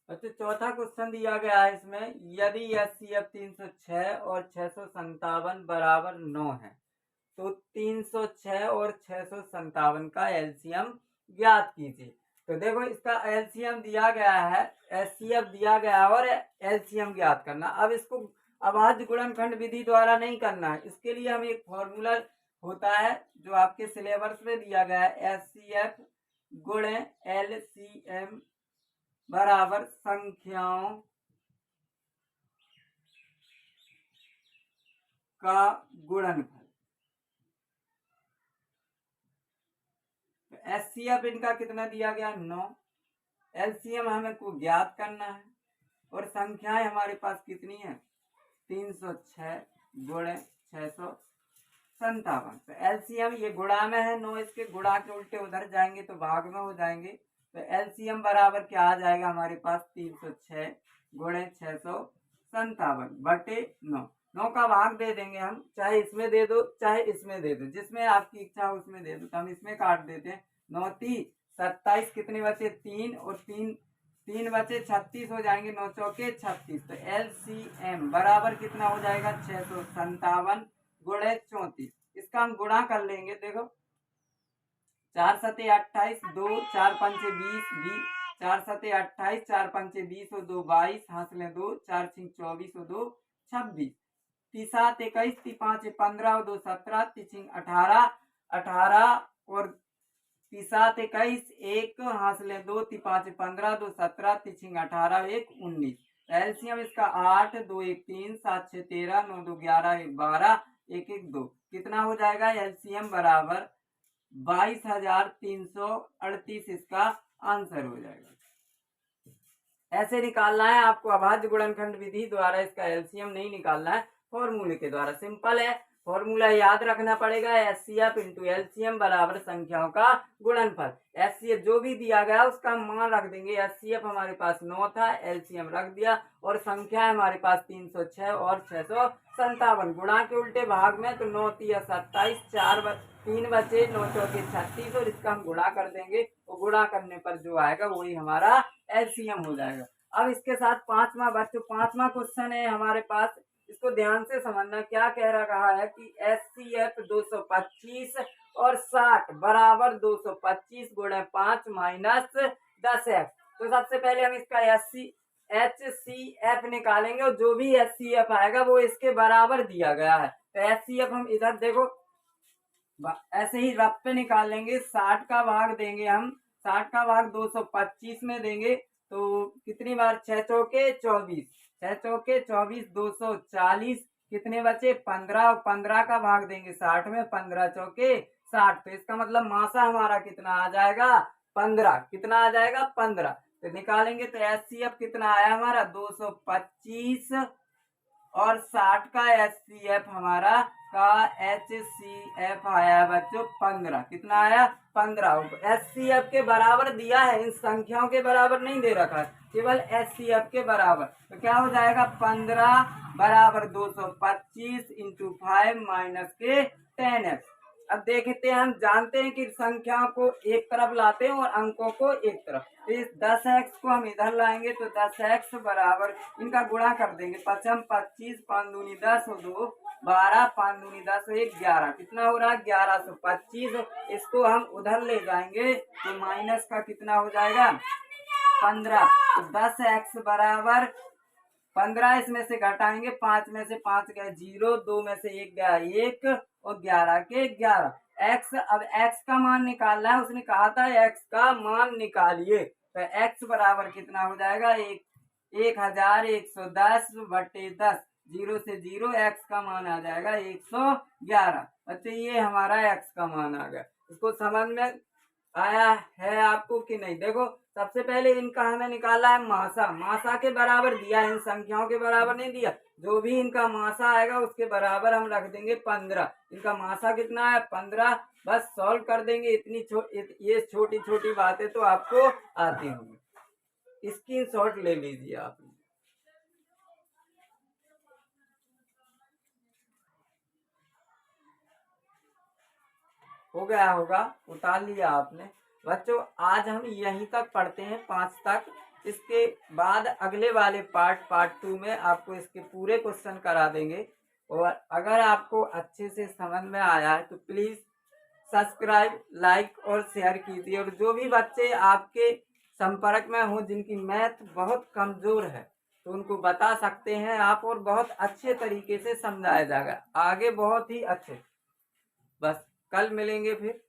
अच्छा, चौथा क्वेश्चन दिया गया है इसमें, यदि HCF 306 और 657 बराबर 9 है तो 306 और 657 का एलसीएम ज्ञात कीजिए। तो देखो इसका एलसीएम दिया गया है, HCF दिया गया है और एलसीएम ज्ञात करना। अब इसको अभाज्य गुणनखंड विधि द्वारा नहीं करना है, इसके लिए हम एक फॉर्मूला होता है जो आपके सिलेबस में दिया गया है, HCF गुणे एलसीएम बराबर संख्याओं का गुणनफल। HCF इनका कितना दिया गया, 9। एलसीएम हमें को ज्ञात करना है और संख्याएं हमारे पास कितनी है, 306 गुणे 657। तो एलसीएम ये गुणा में है 9, इसके गुणा के उल्टे उधर जाएंगे तो भाग में हो जाएंगे। तो एलसीएम बराबर क्या आ जाएगा हमारे पास, 306 गुणे 657 बटे 9। 9 का भाग दे देंगे हम, चाहे इसमें दे दो चाहे इसमें दे दो, जिसमें आपकी इच्छा हो उसमें दे दो। तो हम इसमें काट देते हैं, 9 3 27, कितने बचे 3, और 3 3 बचे 36 हो जाएंगे, 9 चौके 36। तो LCM बराबर कितना हो जाएगा 657 गुणे 34। इसका हम गुणा कर लेंगे। देखो 4 सते 28, 2 4 पंचे 20, 4 सते 28, 4 पंचे 20 और 2 22, हासिल 2 4 छिंग 24 और 2 26, 3 7 21, 3 5 15 और 2 17, 3 छिंग 18 18 और 3 7 21, 1 हासिल 2, 3 5 15, 2 17, 3 छिंग 18, 1 19। एलसीएम इसका 8 2 1 3 7 6 13 9 2 11 1 12 1 1 2 कितना हो जाएगा एलसीएम बराबर 22,338। इसका आंसर हो जाएगा। ऐसे निकालना है आपको, अभाज्य गुणनखंड विधि द्वारा इसका एलसीएम नहीं निकालना है, फॉर्मूले के द्वारा। सिंपल है, फॉर्मूला याद रखना पड़ेगा। एचसीएफ इंटू एलसीएम बराबर संख्याओं का गुणनफल। एचसीएफ जो भी दिया गया उसका मान रख देंगे। एचसीएफ हमारे पास 9 था, एलसीएम रख दिया, और संख्या हमारे पास 306 और 657। गुणा के उल्टे भाग में तो 9 3 27, 3 बचे 9 चौके 36, और इसका हम गुणा कर देंगे, तो गुणा करने पर जो आएगा वही हमारा एलसीएम हो जाएगा। अब इसके साथ पांचवा बच्चों, पांचवा क्वेश्चन है हमारे पास, इसको ध्यान से समझना। क्या कह रहा है कि एचसीएफ 225 और 60 बराबर 225 गुणे 5 माइनस 10x। तो सबसे पहले हम इसका एचसीएफ निकालेंगे, और जो भी एचसीएफ आएगा वो इसके बराबर दिया गया है। तो एचसीएफ हम इधर देखो ऐसे ही रफ पे निकाल लेंगे। 60 का भाग देंगे हम, 60 का भाग 225 में देंगे, तो कितनी बार 6 चौके 24, 6 चौके 24, 240, कितने बचे 15, और 15 का भाग देंगे 60 में, 15 चौके 60। तो इसका मतलब मासा हमारा कितना आ जाएगा 15। कितना आ जाएगा 15। तो निकालेंगे तो एचसीएफ कितना आया हमारा 225, और 60 का एचसीएफ हमारा का एचसीएफ आया बच्चों 15। कितना आया 15। एचसीएफ के बराबर दिया है, इन संख्याओं के बराबर नहीं दे रखा है, केवल एचसीएफ के बराबर। तो क्या हो जाएगा 15 बराबर 225 इंटू 5 माइनस के 10x। अब देखते हैं, हम जानते हैं कि संख्याओं को एक तरफ लाते हैं और अंकों को एक तरफ। इस 10x को हम इधर लाएंगे, तो 10x बराबर इनका गुणा कर देंगे। 5 25, 5 दूनी 10 और 2 12, 5 दूनी 10 और 1 11। कितना हो रहा है 1125। इसको हम उधर ले जाएंगे तो माइनस का कितना हो जाएगा 15। तो 10x बराबर 15, इसमें से घटाएंगे, 5 में से 5 गए 0, 2 में से 1 गया 1, और 11 के 11 x। अब x का मान निकालना है, उसने कहा था x का मान निकालिए। तो x बराबर कितना हो जाएगा 1110 बटे 10, 0 से 0, x का मान आ जाएगा 111। अच्छा, ये हमारा x का मान आ गया। इसको समझ में आया है आपको कि नहीं? देखो सबसे पहले इनका हमें निकाला है मासा, मासा के बराबर दिया है, इन संख्याओं के बराबर नहीं दिया। जो भी इनका मासा आएगा उसके बराबर हम रख देंगे 15। इनका मासा कितना है 15। बस सॉल्व कर देंगे। ये छोटी छोटी बातें तो आपको आती होंगी। स्क्रीनशॉट ले लीजिए आप। हो गया होगा, उतार लिया आपने। बच्चों आज हम यहीं तक पढ़ते हैं 5 तक। इसके बाद अगले वाले पार्ट 2 में आपको इसके पूरे क्वेश्चन करा देंगे। और अगर आपको अच्छे से समझ में आया है तो प्लीज सब्सक्राइब, लाइक और शेयर कीजिए। और जो भी बच्चे आपके संपर्क में हो जिनकी मैथ बहुत कमजोर है, तो उनको बता सकते हैं आप, और बहुत अच्छे तरीके से समझाया जाएगा आगे, बहुत ही अच्छे। बस कल मिलेंगे फिर।